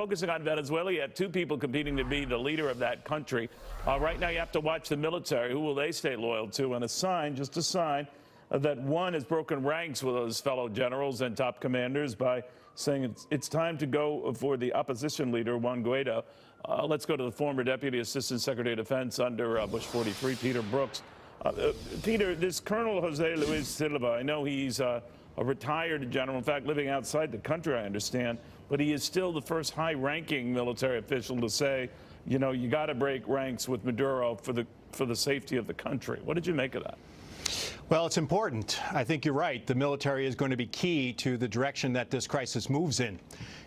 focusing on Venezuela, you have two people competing to be the leader of that country. Right now, you have to watch the military. Who will they stay loyal to? And just a sign that one has broken ranks with those fellow generals and top commanders by saying it's time to go for the opposition leader, Juan Guaido. Let's go to the former Deputy Assistant Secretary of Defense under Bush 43, Peter Brookes. Peter, this Colonel Jose Luis Silva, I know he's a retired general, in fact, living outside the country, I understand, but he is still the first high-ranking military official to say, you know, you got to break ranks with Maduro for the safety of the country. What did you make of that? Well, it's important. I think you're right. The military is going to be key to the direction that this crisis moves in.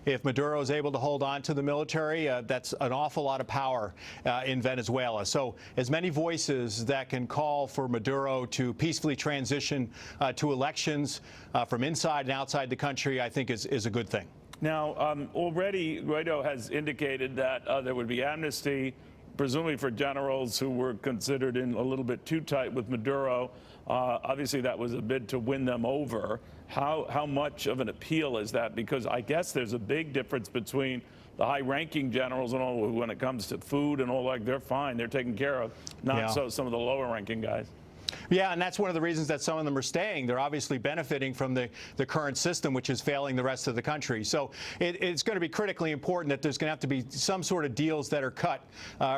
If Maduro is able to hold on to the military, that's an awful lot of power in Venezuela. So as many voices that can call for Maduro to peacefully transition to elections from inside and outside the country, I think is a good thing. Now, already Guaido has indicated that there would be amnesty, presumably for generals who were considered in a little bit too tight with Maduro. Obviously, that was a bid to win them over. How much of an appeal is that? Because I guess there's a big difference between the high-ranking generals and all, when it comes to food and all, like, they're fine, they're taken care of, not so some of the lower-ranking guys. Yeah, and that's one of the reasons that some of them are staying. They're obviously benefiting from the current system, which is failing the rest of the country. So it's going to be critically important that there's going to have to be some sort of deals that are cut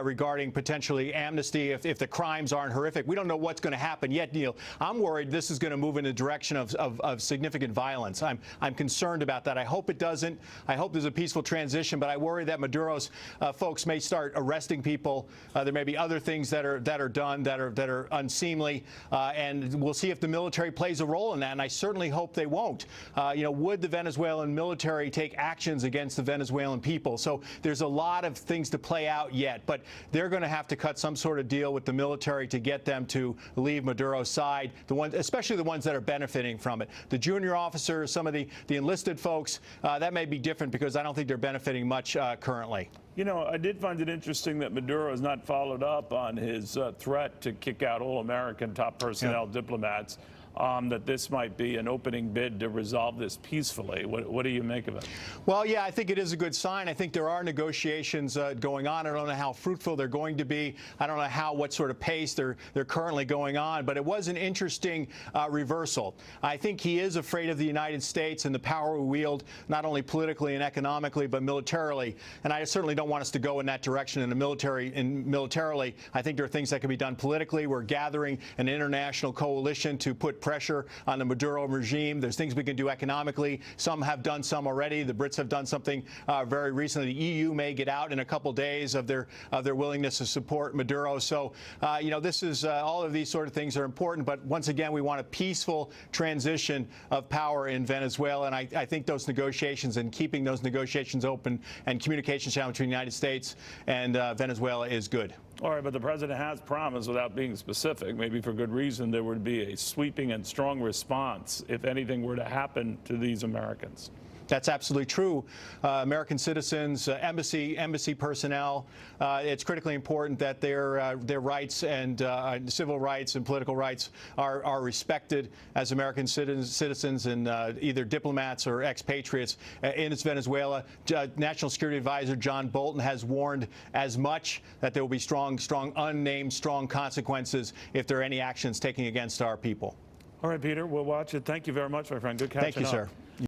regarding potentially amnesty if the crimes aren't horrific. We don't know what's going to happen yet, Neil. I'm worried this is going to move in a direction of significant violence. I'm concerned about that. I hope it doesn't. I hope there's a peaceful transition, but I worry that Maduro's folks may start arresting people. There may be other things that are done that are unseemly. And we'll see if the military plays a role in that, and I certainly hope they won't. You know, would the Venezuelan military take actions against the Venezuelan people? So there's a lot of things to play out yet, but they're going to have to cut some sort of deal with the military to get them to leave Maduro's side, especially the ones that are benefiting from it. The junior officers, some of the enlisted folks, that may be different because I don't think they're benefiting much currently. You know, I did find it interesting that Maduro has not followed up on his threat to kick out all American top personnel, diplomats, that this might be an opening bid to resolve this peacefully. What do you make of it? Well, yeah, I think it is a good sign. I think there are negotiations going on. I don't know how fruitful they're going to be. I don't know what sort of pace they're currently going on, but it was an interesting reversal. I think he is afraid of the United States and the power we wield, not only politically and economically, but militarily. And I certainly don't want us to go in that direction in the military. Militarily, I think there are things that can be done politically. We're gathering an international coalition to put pressure on the Maduro regime. There's things we can do economically. Some have done some already. The Brits have done something very recently. The EU may get out in a couple days of their willingness to support Maduro. So, you know, this is all of these sort of things are important. But once again, we want a peaceful transition of power in Venezuela. And I think those negotiations and keeping those negotiations open and communication channel between the United States and Venezuela is good. All right, but the president has promised, without being specific, maybe for good reason, there would be a sweeping and strong response if anything were to happen to these Americans. That's absolutely true. American citizens, embassy personnel, it's critically important that their rights and civil rights and political rights are respected as American citizens and either diplomats or expatriates in Venezuela. National Security Advisor John Bolton has warned as much that there will be strong, unnamed, strong consequences if there are any actions taken against our people. All right, Peter, we'll watch it. Thank you very much, my friend. Good catching up. Thank you, sir.